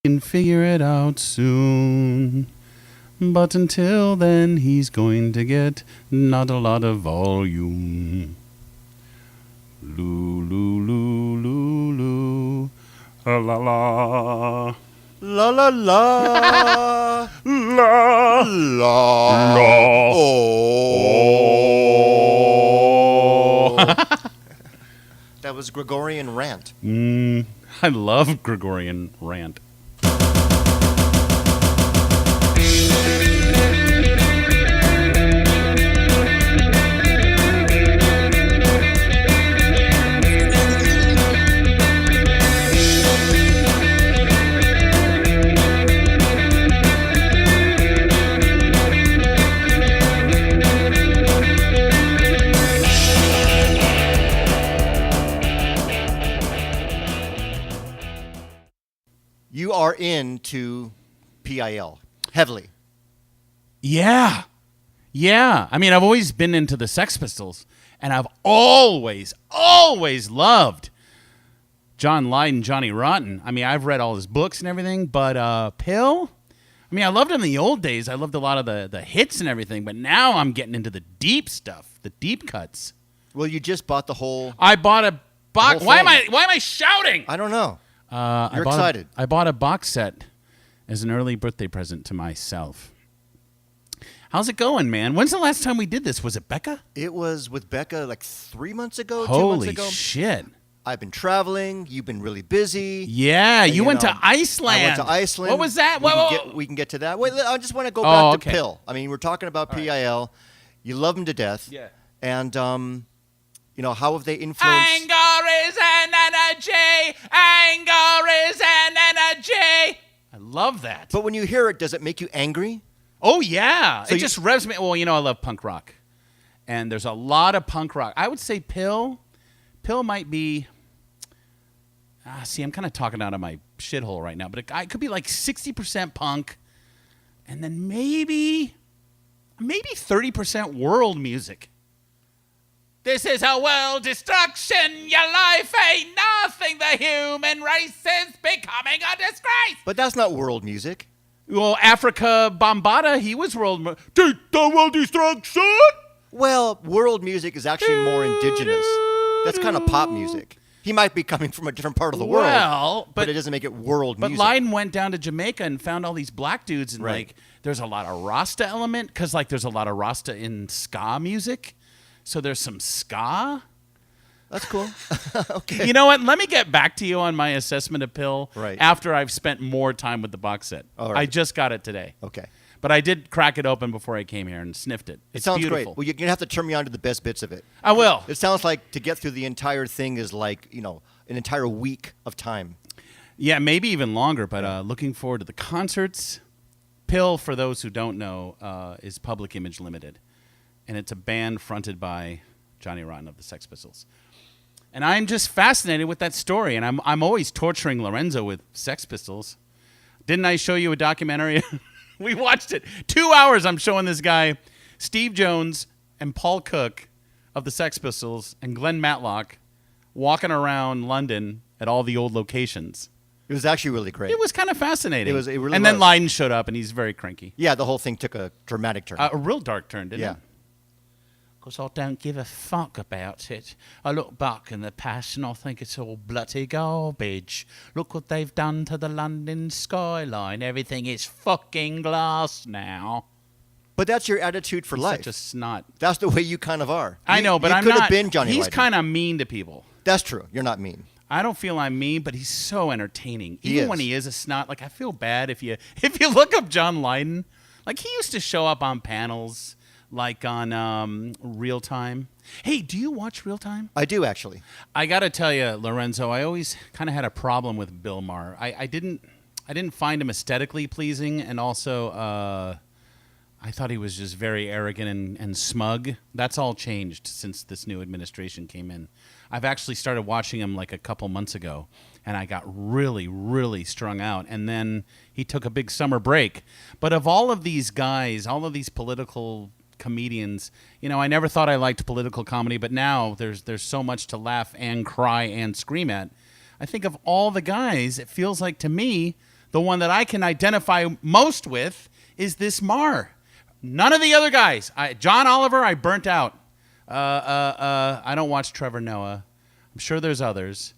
can figure it out soon. But until then, he's going to get not a lot of volume. Loo, loo, loo, loo, loo. La la la. La la la. La. La. Oh. That was Gregorian rant. I love Gregorian rant. You are into PiL heavily. Yeah. I mean, I've always been into the Sex Pistols, and I've always loved John Lydon, Johnny Rotten. I mean, I've read all his books and everything, but PiL? I mean, I loved him in the old days. I loved a lot of the hits and everything, but now I'm getting into the deep stuff, the deep cuts. Well, you just bought the whole... I bought a box... whole Why am thing. I shouting? I don't know. You're excited. I bought a box set as an early birthday present to myself. How's it going, man? When's the last time we did this? Was it Becca? It was with Becca like 3 months ago, 2 Holy months ago. shit. I've been traveling. You've been really busy. Yeah, you went know, to Iceland. I went to Iceland. What was that? We can get to that. Wait, I just want to go back to PiL. I mean, we're talking about All PiL. You love them to death. Yeah. And, you know, how have they influenced... Anger is an energy. Anger is an energy. I love that. But when you hear it, does it make you angry? Oh, yeah. So it just revs me. Well, you know, I love punk rock. And there's a lot of punk rock. I would say PiL might be... see, I'm kind of talking out of my shithole right now, but it could be like 60% punk, and then maybe 30% world music. This is a world destruction. Your life ain't nothing. The human race is becoming a disgrace. But that's not world music. Well, Africa Bambaataa, he was world. Take the world destruction. Well, world music is actually more indigenous. That's kind of pop music. He might be coming from a different part of the world, but it doesn't make it world music. But Lydon went down to Jamaica and found all these black dudes, and like, there's a lot of Rasta element, because like there's a lot of Rasta in ska music, so there's some ska. That's cool. Okay. You know what? Let me get back to you on my assessment of PiL Right. after I've spent more time with the box set. All right. I just got it today. Okay. But I did crack it open before I came here and sniffed it. It It's sounds beautiful. great. Well, you're going to have to turn me on to the best bits of it. I will. It sounds like to get through the entire thing is like, you know, an entire week of time. Yeah, maybe even longer, but looking forward to the concerts. PiL, for those who don't know, is Public Image Limited. And it's a band fronted by Johnny Rotten of the Sex Pistols. And I'm just fascinated with that story. And I'm always torturing Lorenzo with Sex Pistols. Didn't I show you a documentary? We watched it. 2 hours I'm showing this guy, Steve Jones and Paul Cook of the Sex Pistols and Glenn Matlock walking around London at all the old locations. It was actually really great. It was kind of fascinating. It really and then was. Lydon showed up, and he's very cranky. Yeah, the whole thing took a dramatic turn. A real dark turn, didn't Yeah. it? Because I don't give a fuck about it. I look back in the past and I think it's all bloody garbage. Look what they've done to the London skyline. Everything is fucking glass now. But that's your attitude for He's life. such a snot. That's the way you kind of are. I know, but you I'm could not. have been Johnny He's Lydon. kind of mean to people. That's true. You're not mean. I don't feel I'm mean, but he's so entertaining. He Even is. when he is a snot, like I feel bad if you look up John Lydon. Like he used to show up on panels, like on Real Time. Hey, do you watch Real Time? I do, actually. I got to tell you, Lorenzo, I always kind of had a problem with Bill Maher. I didn't find him aesthetically pleasing, and also I thought he was just very arrogant and smug. That's all changed since this new administration came in. I've actually started watching him like a couple months ago, and I got really, really strung out. And then he took a big summer break. But of all of these guys, all of these political comedians, you know, I never thought I liked political comedy, but now there's so much to laugh and cry and scream at. I think of all the guys, it feels like to me The one that I can identify most with is this Mar. None of the other guys. John Oliver, I burnt out. I don't watch Trevor Noah. I'm sure there's others.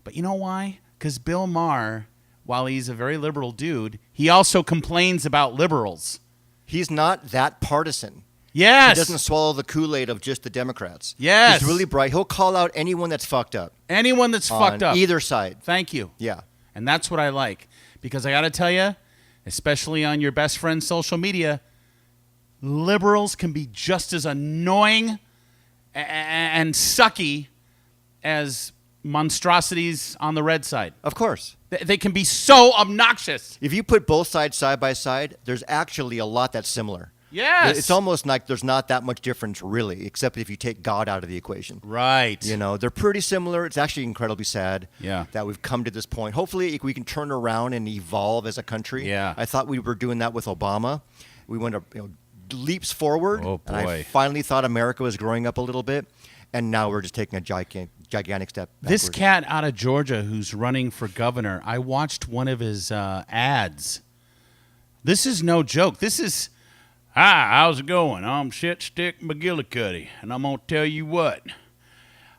But you know why? Because Bill Maher, while he's a very liberal dude, he also complains about liberals. He's not that partisan. Yes. He doesn't swallow the Kool-Aid of just the Democrats. Yes. He's really bright. He'll call out anyone that's fucked up. Anyone that's fucked up. Either side. Thank you. Yeah. And that's what I like. Because I got to tell you, especially on your best friend's social media, liberals can be just as annoying and sucky as monstrosities on the red side. Of course. They can be so obnoxious. If you put both sides side by side, there's actually a lot that's similar. Yes. It's almost like there's not that much difference, really, except if you take God out of the equation. Right. You know, they're pretty similar. It's actually incredibly sad that we've come to this point. Hopefully, we can turn around and evolve as a country. Yeah. I thought we were doing that with Obama. We went leaps forward. Oh, boy. And I finally thought America was growing up a little bit. And now we're just taking a gigantic step backwards. This cat out of Georgia who's running for governor, I watched one of his ads. This is no joke. This is... Hi, how's it going? I'm Shit Stick McGillicuddy, and I'm going to tell you what.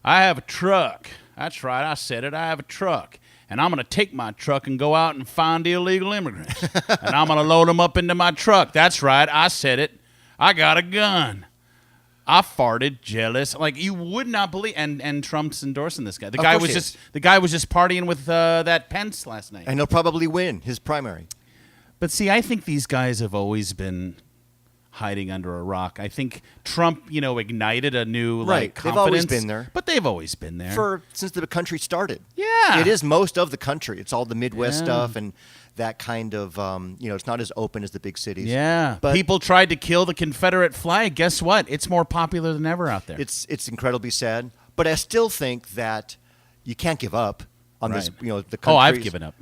I have a truck. That's right, I said it. I have a truck. And I'm going to take my truck and go out and find the illegal immigrants. And I'm going to load them up into my truck. That's right, I said it. I got a gun. I farted, jealous. Like, you would not believe. And Trump's endorsing this guy. The guy was just partying with that Pence last night. And he'll probably win his primary. But see, I think these guys have always been hiding under a rock. I think Trump, ignited a new confidence. They've always been there. But they've always been there. Since the country started. Yeah. It is most of the country. It's all the Midwest stuff and that kind of, it's not as open as the big cities. Yeah. But people tried to kill the Confederate flag. Guess what? It's more popular than ever out there. It's incredibly sad. But I still think that you can't give up on this, the country. Oh, I've given up.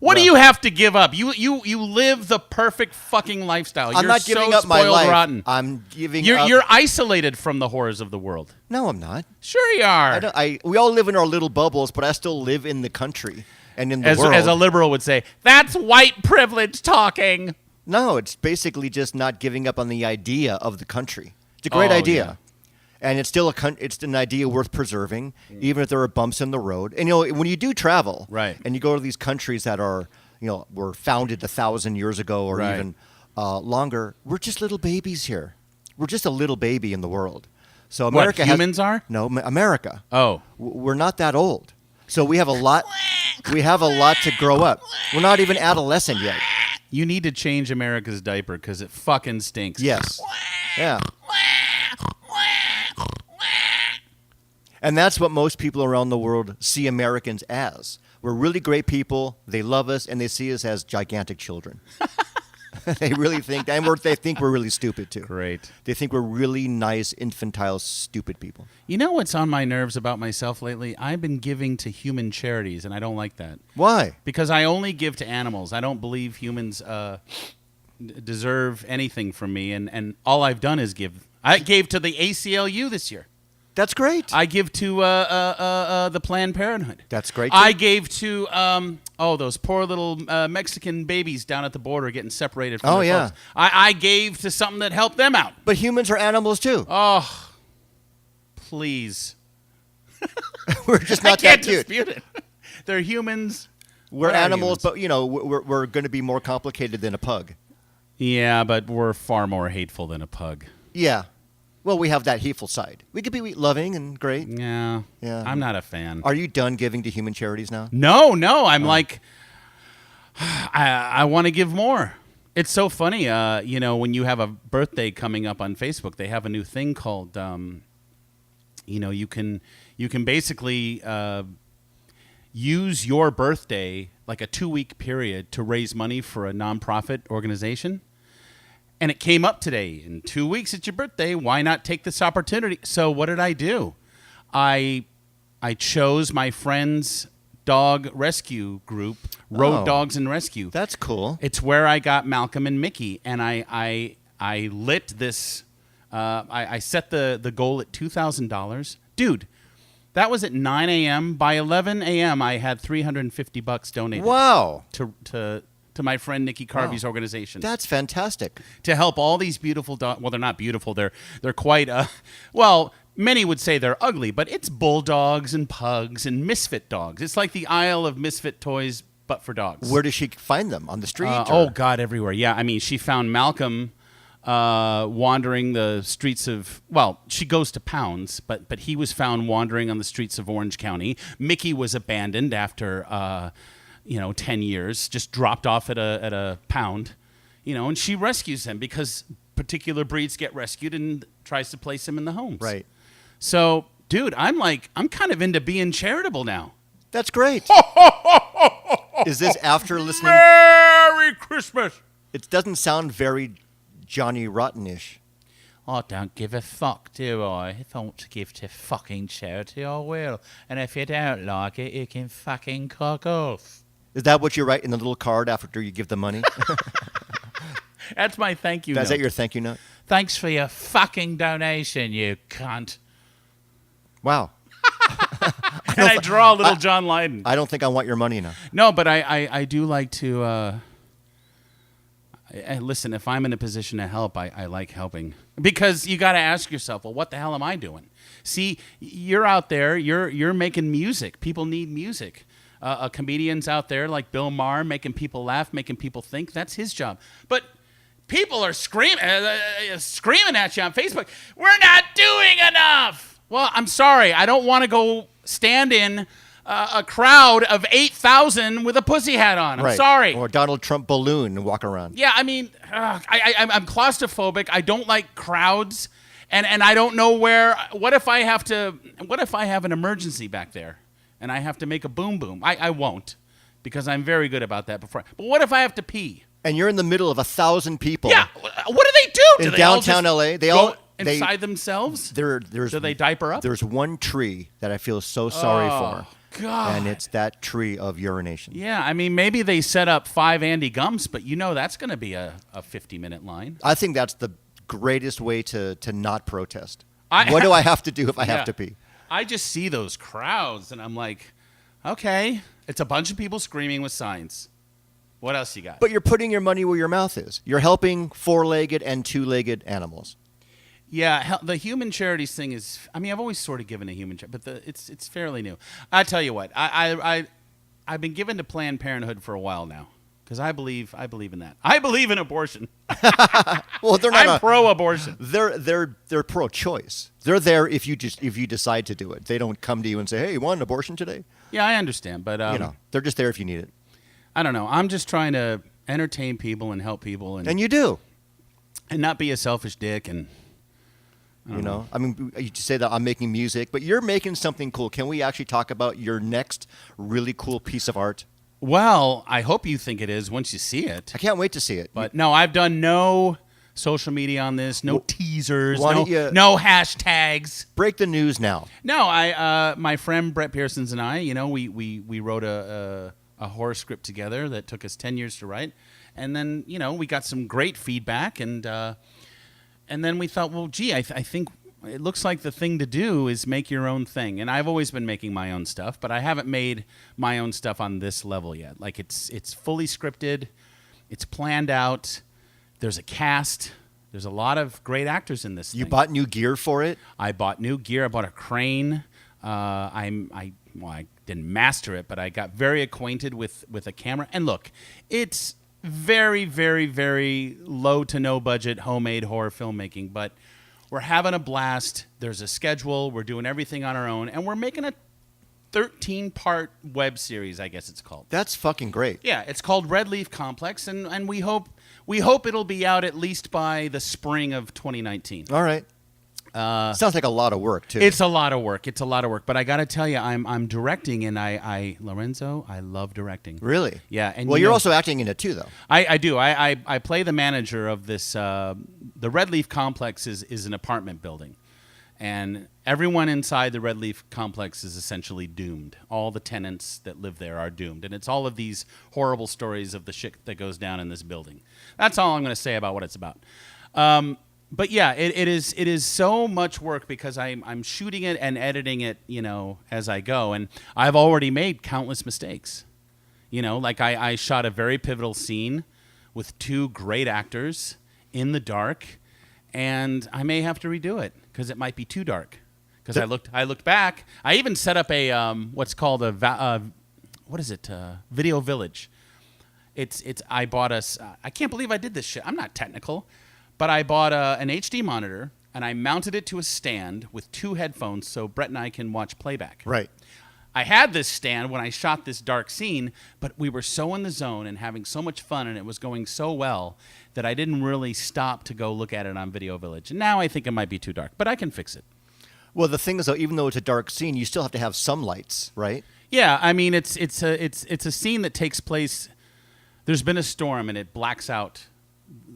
What do you have to give up? You live the perfect fucking lifestyle. I'm not giving up my life. Rotten. I'm giving up. You're isolated from the horrors of the world. No, I'm not. Sure you are. We all live in our little bubbles, but I still live in the country and in the world. As a liberal would say, that's white privilege talking. No, it's basically just not giving up on the idea of the country. It's a great idea. Yeah. And it's still it's an idea worth preserving, even if there are bumps in the road. And when you do travel, and you go to these countries that are, were founded 1,000 years ago or even longer, we're just little babies here. We're just a little baby in the world. So America humans are? No, America. Oh, we're not that old. So we have a lot. We have a lot to grow up. We're not even adolescent yet. You need to change America's diaper because it fucking stinks. Yes. Yeah. And that's what most people around the world see Americans as. We're really great people. They love us, and they see us as gigantic children. They really think, they think we're really stupid, too. Great. They think we're really nice, infantile, stupid people. You know what's on my nerves about myself lately? I've been giving to human charities, and I don't like that. Why? Because I only give to animals. I don't believe humans deserve anything from me, and all I've done is give. I gave to the ACLU this year. That's great. I give to the Planned Parenthood. That's great, too. I gave to those poor little Mexican babies down at the border getting separated from their folks. I gave to something that helped them out. But humans are animals too. Oh, please. We're just not that cute. I can't dispute it. They're humans. We're animals, but we're going to be more complicated than a pug. Yeah, but we're far more hateful than a pug. Yeah. Well, we have that hateful side. We could be loving and great. Yeah. I'm not a fan. Are you done giving to human charities now? No. I'm like, I want to give more. It's so funny. When you have a birthday coming up on Facebook, they have a new thing called, you can basically use your birthday, like a 2-week period, to raise money for a nonprofit organization. And it came up today. In 2 weeks, it's your birthday. Why not take this opportunity? So what did I do? I chose my friend's dog rescue group, Road Dogs and Rescue. That's cool. It's where I got Malcolm and Mickey, and I lit this. I set the goal at $2,000, dude. That was at 9 a.m. By 11 a.m., I had $350 donated. Wow. To my friend Nikki Carvey's organization. That's fantastic. To help all these beautiful dogs. Well, they're not beautiful. They're quite, well, many would say they're ugly, but it's bulldogs and pugs and misfit dogs. It's like the aisle of misfit toys, but for dogs. Where does she find them? On the street? Oh, God, everywhere. Yeah, I mean, she found Malcolm wandering the streets of, well, she goes to pounds, but he was found wandering on the streets of Orange County. Mickey was abandoned after 10 years, just dropped off at a pound, and she rescues him because particular breeds get rescued and tries to place him in the homes. Right. So, dude, I'm kind of into being charitable now. That's great. Is this after listening? Merry Christmas. It doesn't sound very Johnny Rotten-ish. I don't give a fuck, do I? If I want to give to fucking charity, I will. And if you don't like it, you can fucking cock off. Is that what you write in the little card after you give the money? That's my thank you note. Is that your thank you note? Thanks for your fucking donation, you cunt. Wow. And I draw a little John Lydon. I don't think I want your money now. No, but I do like to... listen, if I'm in a position to help, I like helping. Because you got to ask yourself, well, what the hell am I doing? See, you're out there, you're making music. People need music. Comedians out there like Bill Maher making people laugh, making people think. That's his job. But people are screaming at you on Facebook, we're not doing enough. Well, I'm sorry. I don't want to go stand in a crowd of 8,000 with a pussy hat on. I'm sorry. Or Donald Trump balloon and walk around. Yeah, I mean, I'm claustrophobic. I don't like crowds, and I don't know where. What if I have an emergency back there, and I have to make a boom boom? I won't, because I'm very good about that before. But what if I have to pee? And you're in the middle of 1,000 people. Yeah. What do they do? In downtown LA, they all inside themselves. Do they diaper up? There's one tree that I feel so sorry for. God. And it's that tree of urination. Yeah, I mean, maybe they set up 5 Andy Gumps, but that's going to be a 50-minute line. I think that's the greatest way to not protest. What do I have to do if I have to pee? I just see those crowds, and I'm like, okay, it's a bunch of people screaming with signs. What else you got? But you're putting your money where your mouth is. You're helping 4-legged and 2-legged animals. Yeah, the human charities thing is. I mean, I've always sort of given a human charity, but it's fairly new. I tell you what, I've been given to Planned Parenthood for a while now because I believe in that. I believe in abortion. Well, they're not. I'm pro-abortion. They're pro-choice. They're there if you decide to do it. They don't come to you and say, "Hey, you want an abortion today?" Yeah, I understand, but they're just there if you need it. I don't know. I'm just trying to entertain people and help people, and you do, and not be a selfish dick and. I mean, you say that I'm making music, but you're making something cool. Can we actually talk about your next really cool piece of art? Well, I hope you think it is once you see it. I can't wait to see it. But no, I've done no social media on this, no teasers, no hashtags. Break the news now. No, my friend Brett Pearsons and I, we wrote a horror script together that took us 10 years to write, and then we got some great feedback and then we thought, well, gee, I think it looks like the thing to do is make your own thing. And I've always been making my own stuff, but I haven't made my own stuff on this level yet. Like it's fully scripted, it's planned out. There's a cast. There's a lot of great actors in this thing. You bought new gear for it? I bought new gear. I bought a crane. I didn't master it, but I got very acquainted with a camera. And look, it's very, very, very low to no budget homemade horror filmmaking, but we're having a blast. There's a schedule. We're doing everything on our own, and we're making a 13-part web series, I guess it's called. That's fucking great. Yeah, it's called Red Leaf Complex, and we hope it'll be out at least by the spring of 2019. All right. Sounds like a lot of work, too. It's a lot of work. But I got to tell you, I'm directing, and Lorenzo, I love directing. Really? Yeah. And well, you're also acting in it, too, though. I do. I play the manager of this. The Red Leaf Complex is an apartment building, and everyone inside the Red Leaf Complex is essentially doomed. All the tenants that live there are doomed, and it's all of these horrible stories of the shit that goes down in this building. That's all I'm going to say about what it's about. But yeah, it is so much work because I'm shooting it and editing it, as I go, and I've already made countless mistakes. Like I shot a very pivotal scene with 2 great actors in the dark, and I may have to redo it because it might be too dark. Because I looked back. I even set up a what's called a video village. I bought I can't believe I did this shit. I'm not technical. But I bought an HD monitor, and I mounted it to a stand with 2 headphones so Brett and I can watch playback. Right. I had this stand when I shot this dark scene, but we were so in the zone and having so much fun, and it was going so well that I didn't really stop to go look at it on Video Village. And now I think it might be too dark, but I can fix it. Well, the thing is, though, even though it's a dark scene, you still have to have some lights, right? Yeah, I mean, it's a scene that takes place. There's been a storm, and it blacks out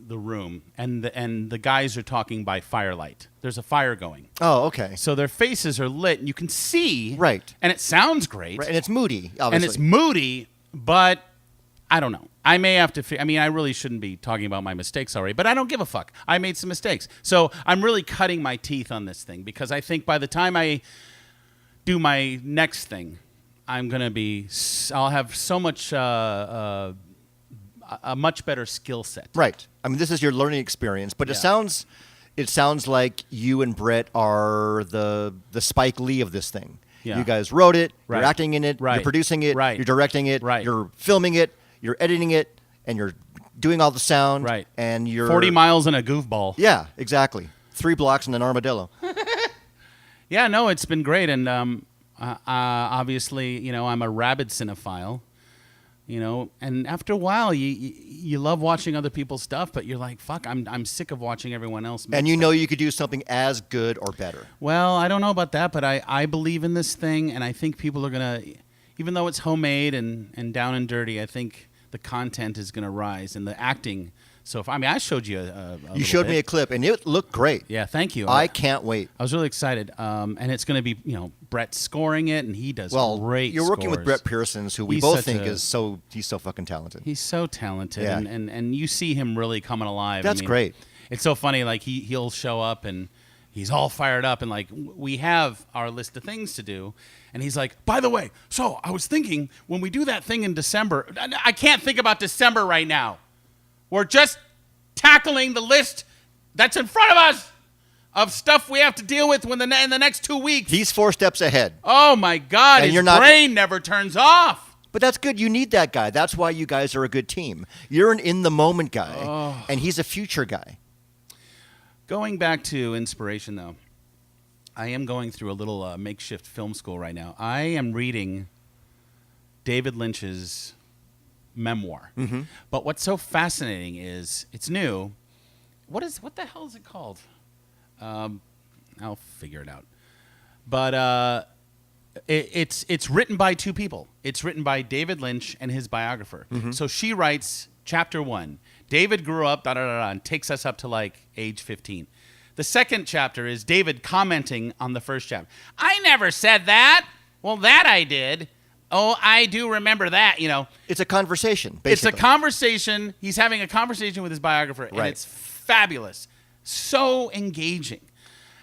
the room, and the guys are talking by firelight. There's a fire going. Oh, okay. So their faces are lit, and you can see. Right. And it sounds great. Right, and it's moody, obviously. And it's moody, but I don't know. I may have to. I really shouldn't be talking about my mistakes already, but I don't give a fuck. I made some mistakes, so I'm really cutting my teeth on this thing because I think by the time I do my next thing, I'll have so much. A much better skill set. Right. I mean, this is your learning experience, but Yeah. it sounds like you and Brett are the Spike Lee of this thing. Yeah. You guys wrote it, Right. you're acting in it, Right. you're producing it, Right. you're directing it, Right. you're filming it, you're editing it, and you're doing all the sound. Right. And you're 40 miles in a goofball. Yeah, exactly. 3 blocks and an armadillo. Yeah, no, it's been great, and obviously, I'm a rabid cinephile. And after a while, you love watching other people's stuff, but you're like, fuck, I'm sick of watching everyone else make And you stuff. know you could do something as good or better. Well, I don't know about that, but I believe in this thing, and I think people are going to, even though it's homemade and down and dirty, I think the content is going to rise, and the acting. So, I showed you You showed me a clip, and it looked great. Yeah, thank you. I can't wait. I was really excited, and it's going to be, Brett scoring it, and he does great. You're working with scores. Brett Pearsons, who we He's both such think a- he's so fucking talented. He's so talented, Yeah. and you see him really coming alive. That's great. It's so funny. Like he'll show up and he's all fired up, and like we have our list of things to do, and he's like, by the way, so I was thinking when we do that thing in December, I can't think about December right now. We're just tackling the list that's in front of us of stuff we have to deal with in the next 2 weeks. He's 4 steps ahead. Oh my God, And his brain never turns off. But that's good. You need that guy. That's why you guys are a good team. You're an in-the-moment guy, and he's a future guy. Going back to inspiration, though, I am going through a little makeshift film school right now. I am reading David Lynch's memoir. Mm-hmm. But what's so fascinating is it's new. What the hell is it called? I'll figure it out. But it's written by 2 people. It's written by David Lynch and his biographer. Mm-hmm. So she writes chapter 1. David grew up, and takes us up to like age 15. The second chapter is David commenting on the first chapter. I never said that. Well, that I did. Oh, I do remember that, It's a conversation, basically. It's a conversation. He's having a conversation with his biographer, and Right. it's fabulous. So engaging.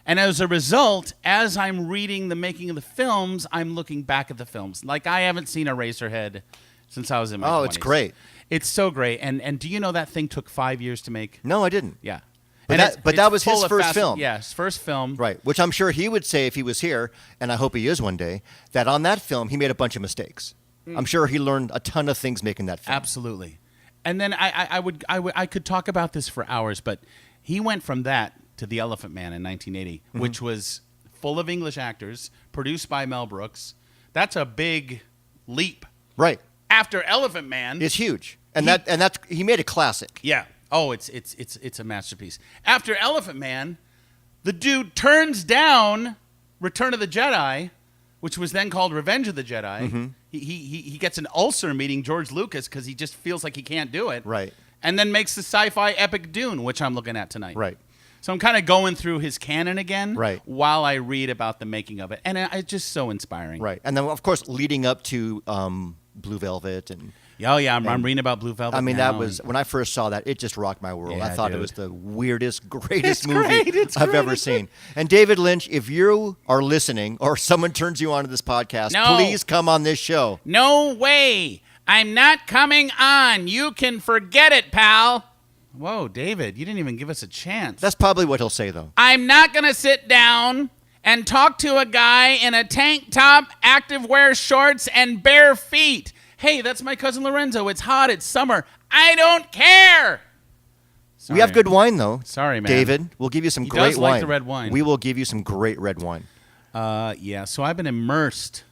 And as a result, as I'm reading the making of the films, I'm looking back at the films. Like, I haven't seen Eraserhead since I was in my 20s. it's great. It's so great. And do you know that thing took 5 years to make? No, I didn't. Yeah. But And that was his full of first film. Yeah, his first film. Right, which I'm sure he would say if he was here, and I hope he is one day, that on that film he made a bunch of mistakes. I'm sure he learned a ton of things making that film. Absolutely. And then I could talk about this for hours, but he went from that to The Elephant Man in 1980, which was full of English actors, produced by Mel Brooks. That's a big leap. Right. After Elephant Man, It's huge. And that's he made a classic. yeah. Oh, it's a masterpiece. After Elephant Man, the dude turns down Return of the Jedi, which was then called Revenge of the Jedi. Mm-hmm. He gets an ulcer meeting George Lucas because he just feels like he can't do it. Right. And then makes the sci-fi epic Dune, which I'm looking at tonight. Right. So I'm kind of going through his canon again, Right. while I read about the making of it, and it's just so inspiring. Right. And then of course leading up to Blue Velvet and. Oh yeah, I'm reading about Blue Velvet. I mean, now, that was when I first saw that. It just rocked my world. Yeah, I thought dude. it was the weirdest, greatest movie It's I've great. ever seen. And David Lynch, if you are listening, or someone turns you on to this podcast, No. please come on this show. No way. I'm not coming on. You can forget it, pal. Whoa, David, you didn't even give us a chance. That's probably what he'll say, though. I'm not going to sit down and talk to a guy in a tank top, activewear shorts, and bare feet. Hey, that's my cousin Lorenzo. It's hot. It's summer. I don't care. Sorry. We have good wine, though. Sorry, man. David, we'll give you some He great does wine. like the red wine. We will give you some great red wine. Yeah, so I've been immersed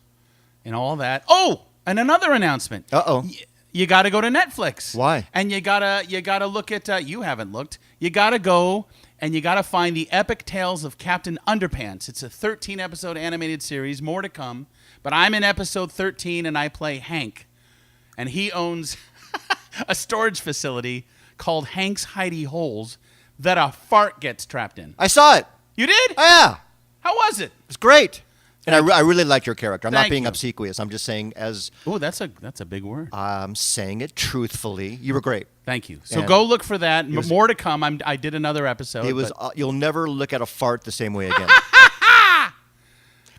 in all that. Oh, and another announcement. Uh-oh. You got to go to Netflix. Why? And you gotta look at. You haven't looked. You gotta go and you gotta find the epic tales of Captain Underpants. It's a 13-episode animated series. More to come. But I'm in episode 13 and I play Hank, and he owns a storage facility called Hank's Hidey Holes that a fart gets trapped in. I saw it. You did? Oh, yeah. How was it? It's great. And I really like your character. I'm not Thank being you. obsequious. I'm just saying Oh, that's a big word. I'm saying it truthfully. You were great. Thank you. So And go look for that. was- More to come. I did another episode. It was. but- You'll never look at a fart the same way again.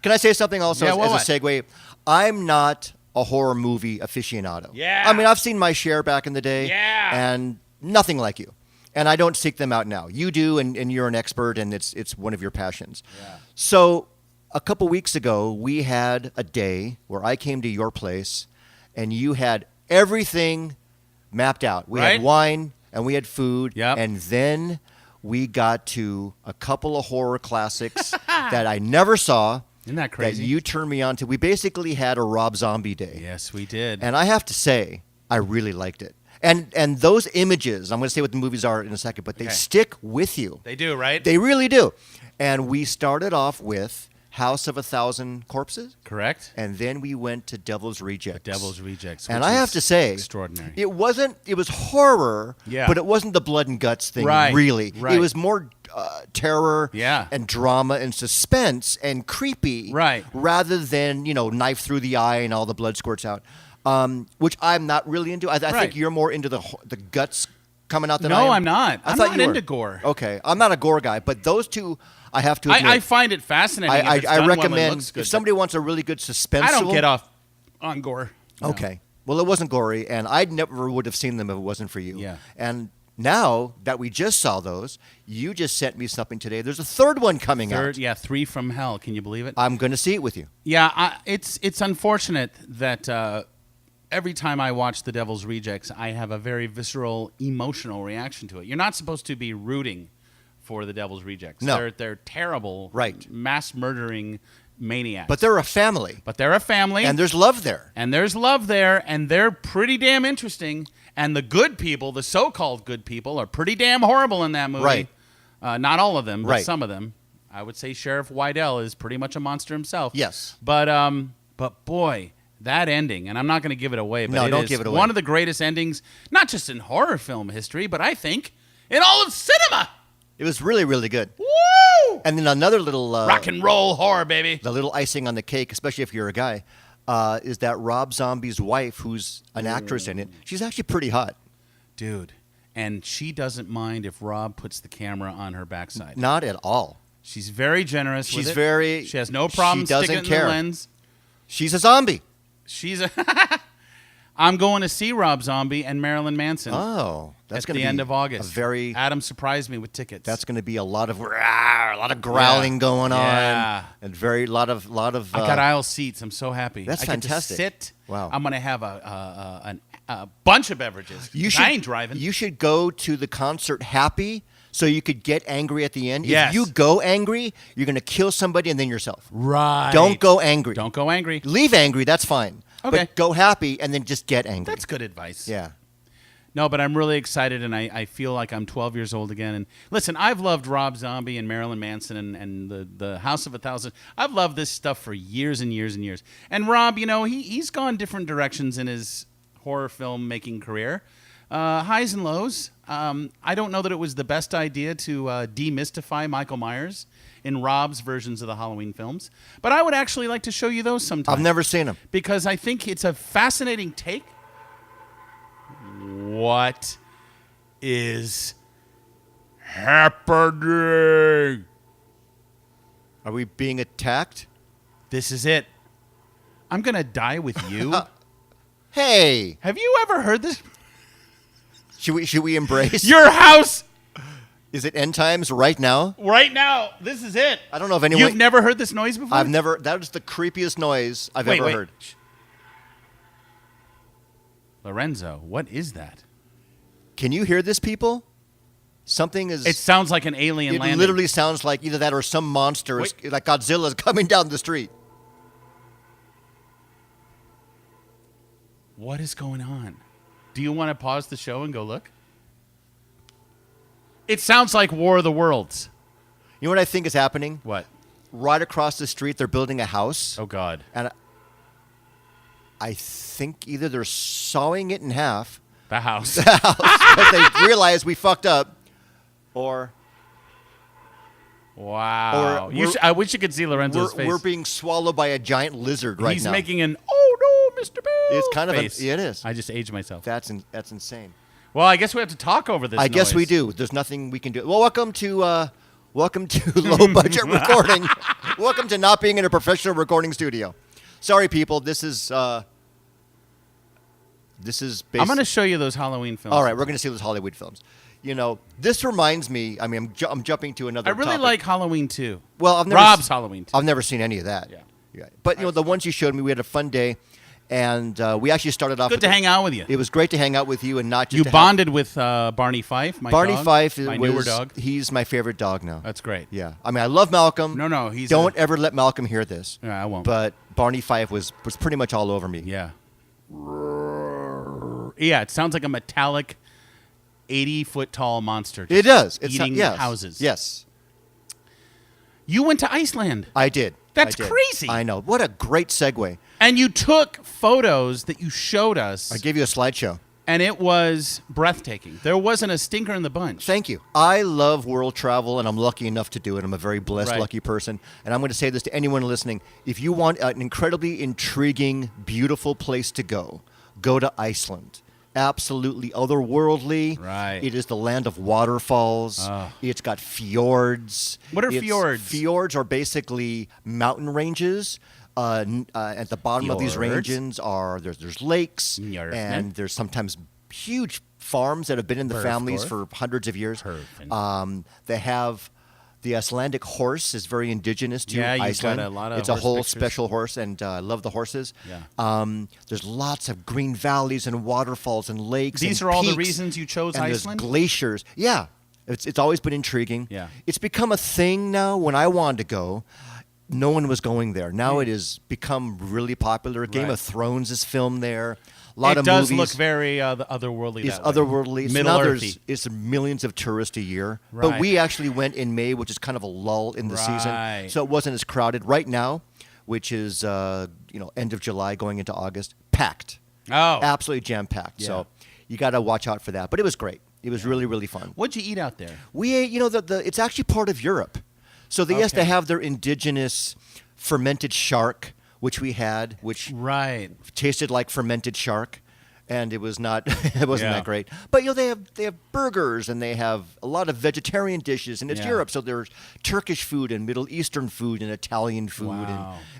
Can I say something also Yeah, as what? a segue? I'm not a horror movie aficionado. Yeah. I mean, I've seen my share back in the day. Yeah. And nothing like you. And I don't seek them out now. You do, and you're an expert, and it's one of your passions. Yeah. So a couple weeks ago, we had a day where I came to your place, and you had everything mapped out. We Right. had wine, and we had food, Yep. and then we got to a couple of horror classics that I never saw. Isn't that crazy? That you turned me on to. We basically had a Rob Zombie day. Yes, we did. And I have to say, I really liked it. And those images, I'm going to say what the movies are in a second, but they Okay. stick with you. They do, right? They really do. And we started off with House of a Thousand Corpses, Correct? and then we went to Devil's Rejects. Devil's Rejects. And which I have is to say, extraordinary. it was horror, Yeah. but it wasn't the blood and guts thing, Right, really. right. It was more terror Yeah. and drama and suspense and creepy, Right. rather than, knife through the eye and all the blood squirts out, which I'm not really into. I Right. think you're more into the guts coming out than I No, am. I'm not. I'm thought not you were. into gore. Okay, I'm not a gore guy, but those two, I have to admit. I find it fascinating. if it's I done well, it recommend looks good, if somebody wants a really good but suspenseful. I don't get off on gore. No. Okay. Well, it wasn't gory, and I never would have seen them if it wasn't for you. Yeah. And now that we just saw those, you just sent me something today. There's a third one coming out. Yeah, 3 from Hell. Can you believe it? I'm going to see it with you. Yeah, it's unfortunate that every time I watch The Devil's Rejects, I have a very visceral, emotional reaction to it. You're not supposed to be rooting for The Devil's Rejects. No. They're terrible, Right. mass murdering maniacs. But they're a family, But they're a family, and there's love there. and there's love there, and they're pretty damn interesting. And the good people, the so-called good people, are pretty damn horrible in that movie. Right. Not all of them, but Right. some of them. I would say Sheriff Wydell is pretty much a monster himself. Yes. But boy, that ending, and I'm not going to give it away, but No, it don't is give it away. one of the greatest endings, not just in horror film history, but I think in all of cinema. It was really, really good. Woo! And then another little Rock and roll horror, baby. the little icing on the cake, especially if you're a guy, is that Rob Zombie's wife, who's an actress in it. She's actually pretty hot. Dude, and she doesn't mind if Rob puts the camera on her backside. Not at all. She's very generous with She's it. very- She has no problem she doesn't sticking it in care. the lens. She's a zombie. She's a... I'm going to see Rob Zombie and Marilyn Manson Oh, that's at going to the be end of August. Adam surprised me with tickets. That's going to be a lot of growling going on, Yeah. and lot of. I got aisle seats. I'm so happy. That's I get to fantastic. sit. Wow. I'm going to have a bunch of beverages. I ain't driving. You should go to the concert happy, so you could get angry at the end. Yes. If you go angry, you're going to kill somebody and then yourself. Right. Don't go angry. Don't go angry. Leave angry. That's fine. Okay. But go happy and then just get angry. That's good advice. Yeah. No, but I'm really excited, and I feel like I'm 12 years old again. And listen, I've loved Rob Zombie and Marilyn Manson and the House of a Thousand. I've loved this stuff for years and years and years. And Rob, he's gone different directions in his horror film making career. Highs and lows. I don't know that it was the best idea to demystify Michael Myers in Rob's versions of the Halloween films, but I would actually like to show you those sometime. I've never seen them. Because I think it's a fascinating take. What is happening? Are we being attacked? This is it. I'm going to die with you. Hey. Have you ever heard this? Should we embrace? Your house. Is it end times right now? Right now. This is it. I don't know if anyone... You've never heard this noise before? I've never... That is the creepiest noise I've ever heard. Lorenzo, what is that? Can you hear this, people? Something is... It sounds like an alien landing. It literally sounds like either that or some monster, like Godzilla, is coming down the street. What is going on? Do you want to pause the show and go look? It sounds like War of the Worlds. You know what I think is happening? What? Right across the street, they're building a house. Oh, God. And I think either they're sawing it in half. The house. But they realize we fucked up. Or... Wow. I wish you could see Lorenzo's face. We're being swallowed by a giant lizard right now. He's making an, oh, no, Mr. Bill It's kind face. of it is. I just aged myself. That's insane. Well, I guess we have to talk over this I guess we do. There's nothing we can do. Well, welcome to low budget recording. Welcome to not being in a professional recording studio. Sorry, people. This is basically... I'm going to show you those Halloween films. All right, we're going to see those Hollywood films. You know, this reminds me... I mean, I'm jumping to another I really topic. like Halloween 2. Well, Rob's Halloween 2. I've never seen any of that. Yeah. But, you know, the ones you showed me, we had a fun day. And we actually started off... Good to hang out with you. It was great to hang out with you and not just... You bonded with Barney Fife, my Barney dog. Fife my newer dog. He's my favorite dog now. That's great. Yeah. I mean, I love Malcolm. No, he's... Don't ever let Malcolm hear this. Yeah, I won't. But Barney Fife was pretty much all over me. Yeah. Yeah, it sounds like a metallic 80-foot-tall monster. It does. It's eating yes. houses. Yes. You went to Iceland. I did. That's I did. crazy. I know. What a great segue. And you took photos that you showed us. I gave you a slideshow. And it was breathtaking. There wasn't a stinker in the bunch. Thank you. I love world travel, and I'm lucky enough to do it. I'm a very blessed, lucky person. And I'm going to say this to anyone listening. If you want an incredibly intriguing, beautiful place to go to Iceland. Absolutely otherworldly. Right. It is the land of waterfalls. It's got fjords. What are fjords? Fjords are basically mountain ranges. At the bottom of these ranges there's lakes, and there's sometimes huge farms that have been in the families for hundreds of years. They have the Icelandic horse is very indigenous to Iceland. Got a lot of it's a whole pictures. Special horse, and I love the horses. Yeah. There's lots of green valleys and waterfalls and lakes. These and are all the peaks, reasons you chose and Iceland? There's glaciers. Yeah. It's always been intriguing. Yeah. It's become a thing now. When I wanted to go, no one was going there. Now it has become really popular. Game of Thrones is filmed there. A lot of movies. It does look very otherworldly. It's otherworldly. Middle Earthy. It's millions of tourists a year. Right. But we actually went in May, which is kind of a lull in the season. So it wasn't as crowded. Right now, which is end of July going into August, packed. Oh. Absolutely jam-packed. Yeah. So you got to watch out for that. But it was great. It was really, really fun. What'd you eat out there? We ate, it's actually part of Europe. So they have to have their indigenous fermented shark, which we had, which tasted like fermented shark, and it was not, it wasn't that great. But they have burgers, and they have a lot of vegetarian dishes, and it's Europe, so there's Turkish food and Middle Eastern food and Italian food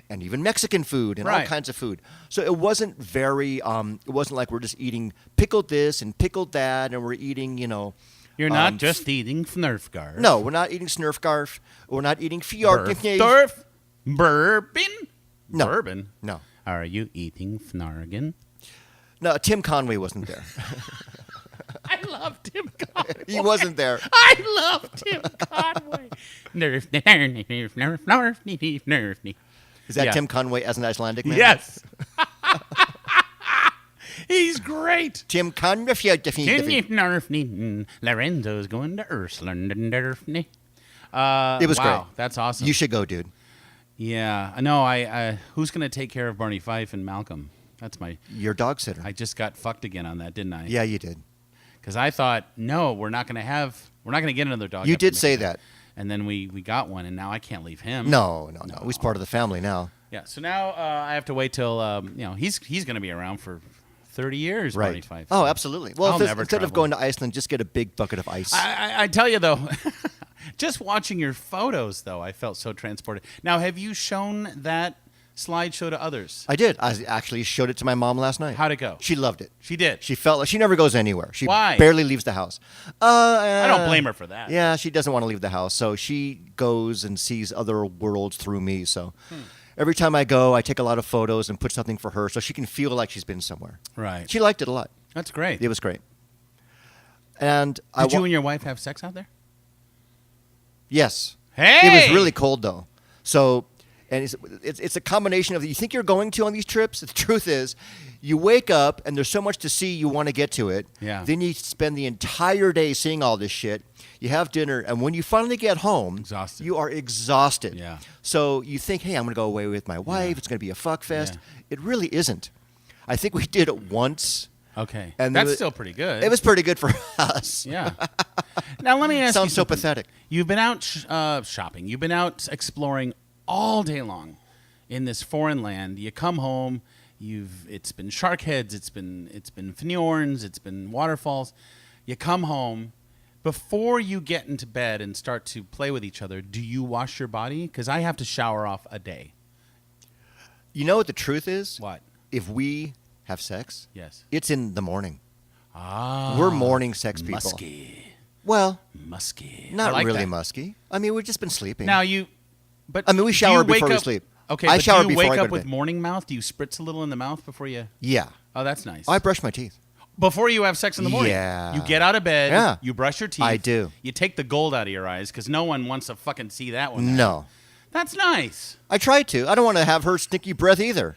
and even Mexican food and all kinds of food. So it wasn't very, it wasn't like we're just eating pickled this and pickled that, and we're eating, You're not just eating Fnurfgarf. No, we're not eating Snurfgarf. We're not eating Fjordgifnage. Burfdorf? Bourbon? No. Bourbon? No. Are you eating Fnargen? No, Tim Conway wasn't there. I love Tim Conway. He wasn't there. I love Tim Conway. Is that Tim Conway as an Icelandic man? Yes. He's great. Tim Conway. Lorenzo's going to Iceland. It was great. That's awesome. You should go, dude. Yeah. I who's going to take care of Barney Fife and Malcolm? That's your dog sitter. I just got fucked again on that, didn't I? Yeah, you did. Because I thought, no, we're not going to get another dog. You after did say Mickey. that. And then we got one, and now I can't leave him. No. He's part of the family now. Yeah, so now I have to wait till, he's going to be around for 30 years, Right. 25. Oh, absolutely. Well, I'll never instead of travel. going to Iceland, just get a big bucket of ice. I tell you, though, just watching your photos, though, I felt so transported. Now, have you shown that slideshow to others? I did. I actually showed it to my mom last night. How'd it go? She loved it. She did. She felt like she never goes anywhere. She Why? barely leaves the house. I don't blame her for that. Yeah, she doesn't want to leave the house. So she goes and sees other worlds through me. So every time I go, I take a lot of photos and put something for her so she can feel like she's been somewhere. Right. She liked it a lot. That's great. It was great. And Did you and your wife have sex out there? Yes. Hey! It was really cold, though. So, and it's a combination of, you think you're going to on these trips. The truth is, you wake up and there's so much to see, you want to get to it. Yeah. Then you spend the entire day seeing all this shit. You have dinner, and when you finally get home, Exhausted. you are exhausted. Yeah. So you think, hey, I'm going to go away with my wife. Yeah. It's going to be a fuck fest. Yeah. It really isn't. I think we did it once. Okay. And That's it- still pretty good. It was pretty good for us. Yeah. Now, let me ask you Sounds so something. pathetic. You've been out shopping. You've been out exploring all day long in this foreign land. You come home. It's been shark heads. It's been fjords. It's been waterfalls. You come home. Before you get into bed and start to play with each other, do you wash your body? Because I have to shower off a day. You know what the truth is? What? If we have sex, Yes. it's in the morning. Ah. We're morning sex people. Musky. Well, Musky. not I like really that. musky. I mean, we've just been sleeping. But I mean, we do shower you wake before we up- sleep. Okay, I but shower do you before I wake go up to with bed. morning mouth? Do you spritz a little in the mouth before you? Yeah. Oh, that's nice. I brush my teeth. Before you have sex in the morning. Yeah. You get out of bed. Yeah. You brush your teeth. I do. You take the gold out of your eyes because no one wants to fucking see that one. No. That's nice. I try to. I don't want to have her stinky breath either.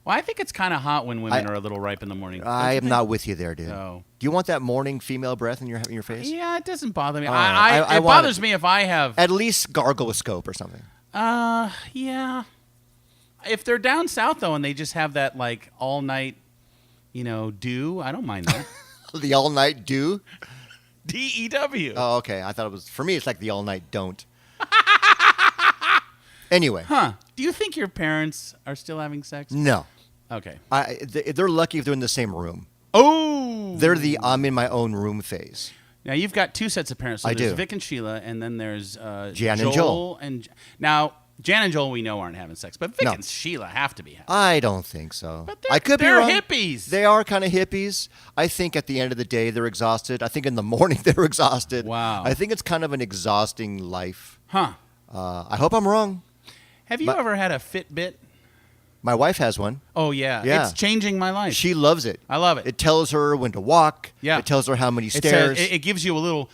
Well, I think it's kind of hot when women are a little ripe in the morning. I am not with you there, dude. No. Do you want that morning female breath in your face? Yeah, it doesn't bother me. I It want bothers it. me if I have. At least gargle a scope or something. Yeah. If they're down south though, and they just have that like all night, dew, I don't mind that. The all-night dew? DEW. Oh, okay. I thought it was, for me, it's like the all-night don't. Anyway. Huh? Do you think your parents are still having sex? No. Okay. They're lucky if they're in the same room. Oh. They're the I'm in my own room phase. Now you've got two sets of parents. So I there's do. Vic and Sheila, and then there's Jan and Joel. Now Jan and Joel we know aren't having sex, but Vic No. and Sheila have to be having. I don't think so. But I could be they're wrong. hippies. They are kind of hippies. I think at the end of the day, they're exhausted. I think in the morning, they're exhausted. Wow. I think it's kind of an exhausting life. Huh? I hope I'm wrong. Have you ever had a Fitbit? My wife has one. Oh yeah. Yeah. It's changing my life. She loves it. I love it. It tells her when to walk. Yeah. It tells her how many It stairs. says it gives you a little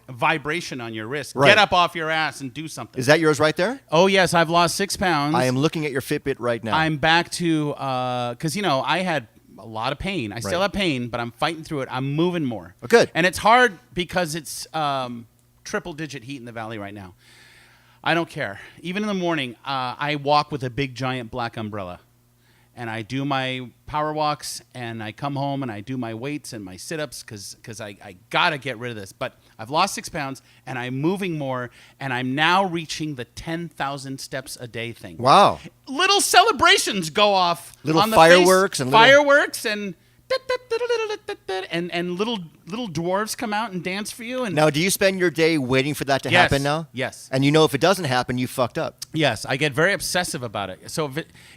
vibration on your wrist. Right. Get up off your ass and do something. Is that yours right there? Oh yes, I've lost 6 pounds. I am looking at your Fitbit right now. I'm back to because I had a lot of pain. I still Right. have pain, but I'm fighting through it. I'm moving more. Oh, good. And it's hard because it's triple-digit heat in the valley right now. I don't care. Even in the morning, I walk with a big giant black umbrella, and I do my power walks, and I come home and I do my weights and my sit-ups because I gotta get rid of this. But I've lost 6 pounds, and I'm moving more, and I'm now reaching the 10,000 steps a day thing. Wow. Little celebrations go off. Little on the fireworks face. and little- fireworks and little dwarves come out and dance for you. And Now, do you spend your day waiting for that to Yes. happen now? Yes. And you know if it doesn't happen, you fucked up. yes, I get very obsessive about it. So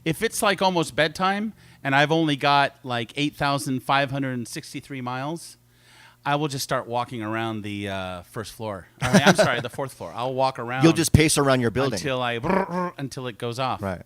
if it's like almost bedtime and I've only got like 8,563 miles, I will just start walking around the first floor. I'm sorry, the fourth floor. I'll walk around. You'll just pace around your building. until it goes off. Right.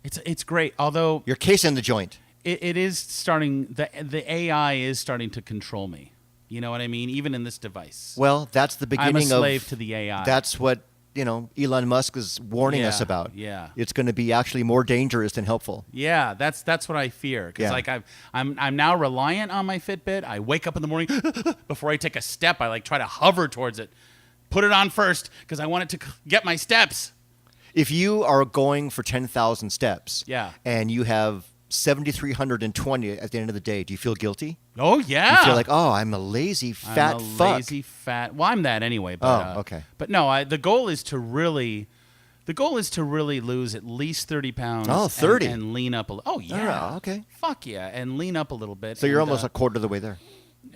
It's great. Although You're casing the joint. it is starting. The AI is starting to control me. You know what I mean? Even in this device. Well, that's the beginning I'm a of... slave to the AI. That's what, Elon Musk is warning us Yeah, about. yeah. It's going to be actually more dangerous than helpful. Yeah, that's what I fear. Because Yeah. I'm now reliant on my Fitbit. I wake up in the morning before I take a step. I try to hover towards it, put it on first because I want it to get my steps. If you are going for 10,000 steps Yeah. and you have 7,320 at the end of the day, do you feel guilty? Oh, yeah. You feel like, oh, I'm a lazy fat fuck. Lazy fat. Well, I'm that anyway. But, okay. But no, the goal is to really lose at least 30 pounds. Oh, 30. And lean up a little. Oh, yeah. Oh, okay. Fuck yeah. And lean up a little bit. So you're almost a quarter of the way there.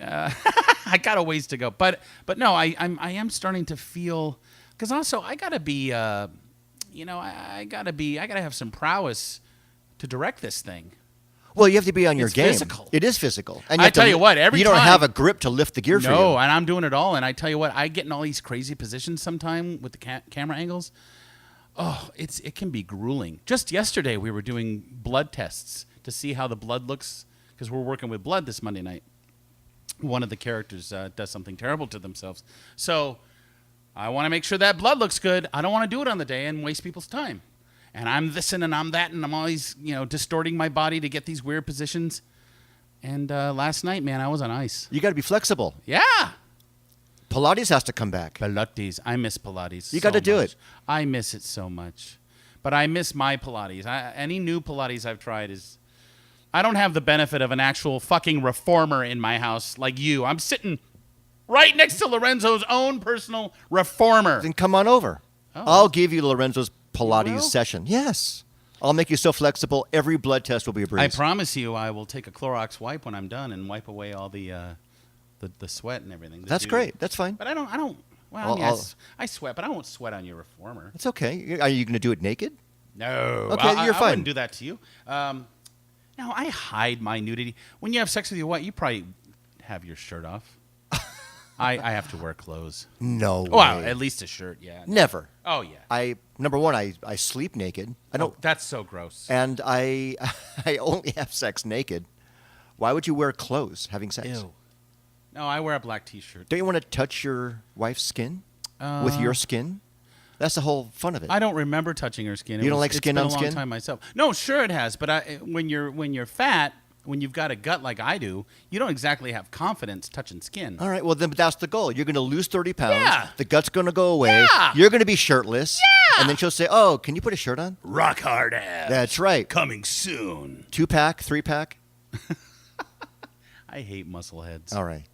I got a ways to go. But no, I am starting to feel, because also I got to be, I got to have some prowess to direct this thing. Well, you have to be on your game. Physical. It is physical. And I tell you what, you don't have a grip to lift the gear for you. No, and I'm doing it all. And I tell you what, I get in all these crazy positions sometime with the camera angles. Oh, it can be grueling. Just yesterday, we were doing blood tests to see how the blood looks, because we're working with blood this Monday night. One of the characters does something terrible to themselves. So I want to make sure that blood looks good. I don't want to do it on the day and waste people's time. And I'm this and I'm that, and I'm always, distorting my body to get these weird positions. And last night, man, I was on ice. You got to be flexible. Yeah. Pilates has to come back. Pilates. I miss Pilates. You got to do it. I miss it so much. But I miss my Pilates. Any new Pilates I've tried is... I don't have the benefit of an actual fucking reformer in my house like you. I'm sitting right next to Lorenzo's own personal reformer. Then come on over. Oh. I'll give you Lorenzo's Pilates session. Yes. I'll make you so flexible, every blood test will be a breeze. I promise you I will take a Clorox wipe when I'm done and wipe away all the sweat and everything. That's great. That's fine. But I don't. Well, I sweat, but I won't sweat on your reformer. It's okay. Are you going to do it naked? No. Okay, you're fine. I wouldn't do that to you. No, I hide my nudity. When you have sex with your wife, you probably have your shirt off. I have to wear clothes. No way. Well, at least a shirt, yeah. Never. Oh, yeah. Number one, I sleep naked. I don't. That's so gross. And I only have sex naked. Why would you wear clothes having sex? Ew. No, I wear a black T-shirt. Don't you want to touch your wife's skin with your skin? That's the whole fun of it. I don't remember touching her skin. You don't like skin on skin? It's been a long time myself. No, sure it has. But when you're fat, when you've got a gut like I do, you don't exactly have confidence touching skin. All right. Well, then that's the goal. You're going to lose 30 pounds. Yeah. The gut's going to go away. Yeah. You're going to be shirtless. Yeah. And then she'll say, "Oh, can you put a shirt on?" Rock hard abs. That's right. Coming soon. 2-pack, 3-pack. I hate muscle heads. All right.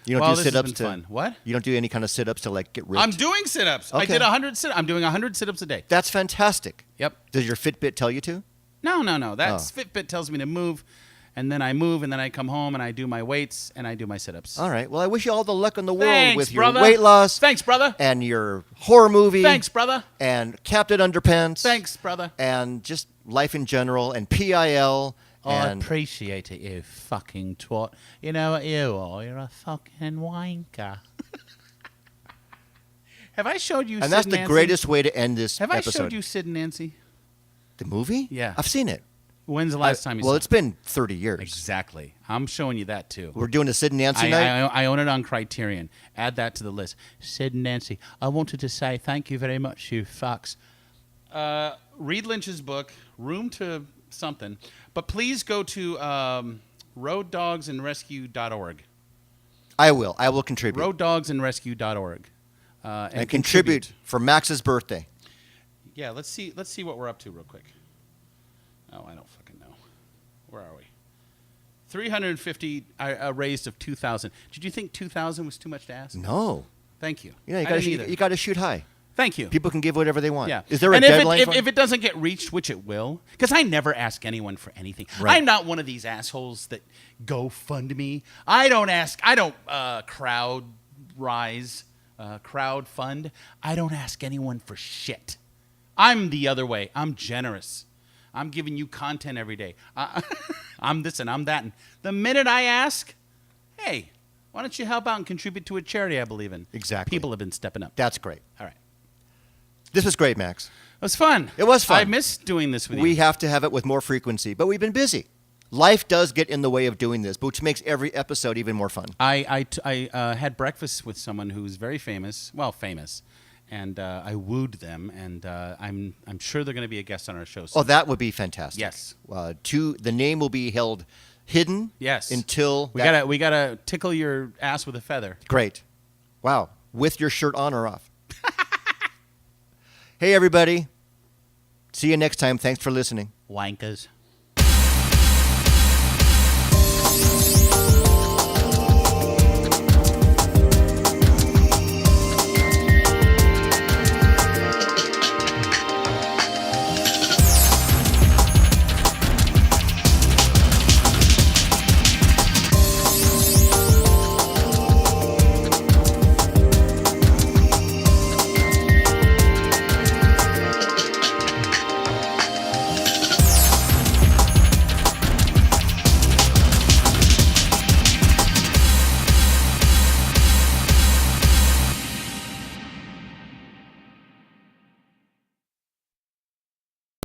You don't do sit-ups to fun. What? You don't do any kind of sit-ups to like get ripped. I'm doing sit-ups. Okay. I did 100 sit. I'm doing 100 sit-ups a day. That's fantastic. Yep. Does your Fitbit tell you to? No. That's Fitbit tells me to move, and then I move, and then I come home and I do my weights and I do my sit-ups. All right. Well, I wish you all the luck in the world Thanks, with your brother. weight loss. Thanks, brother. And your horror movie. Thanks, brother. And Captain Underpants. Thanks, brother. And just life in general and PiL. I And appreciate it, you fucking twat. You know what you are? You're a fucking wanker. Have I showed you and Sid that's and the Nancy? greatest way to end this Have episode. I showed you Sid and Nancy? The movie? Yeah. I've seen it. When's the last time you saw Well, it? it's been 30 years. Exactly. I'm showing you that, too. We're doing a Sid and Nancy night? I own it on Criterion. Add that to the list. Sid and Nancy, I wanted to say thank you very much, you fucks. Read Lynch's book, Room to Something. But please go to roaddogsandrescue.org. I will contribute. Roaddogsandrescue.org. And contribute for Max's birthday. Yeah, let's see what we're up to real quick. Oh, I don't fucking know. Where are we? 350 raised of 2,000. Did you think 2,000 was too much to ask? No. Thank you. You I got to shoot high. Thank you. People can give whatever they want. Yeah. Is there a and deadline? If it doesn't get reached, which it will, because I never ask anyone for anything. Right. I'm not one of these assholes that fund me. I don't crowd fund. I don't ask anyone for shit. I'm the other way. I'm generous. I'm giving you content every day. I'm this and I'm that. And the minute I ask, hey, why don't you help out and contribute to a charity I believe in? Exactly. People have been stepping up. That's great. All right. This was great, Max. It was fun. It was fun. I miss doing this with you. We have to have it with more frequency, but we've been busy. Life does get in the way of doing this, which makes every episode even more fun. I had breakfast with someone who's very famous, and I wooed them, and I'm sure they're going to be a guest on our show soon. Oh, that would be fantastic. Yes. The name will be held hidden. Yes. Until we gotta tickle your ass with a feather. Great. Wow. With your shirt on or off. Hey, everybody. See you next time. Thanks for listening. Wankers.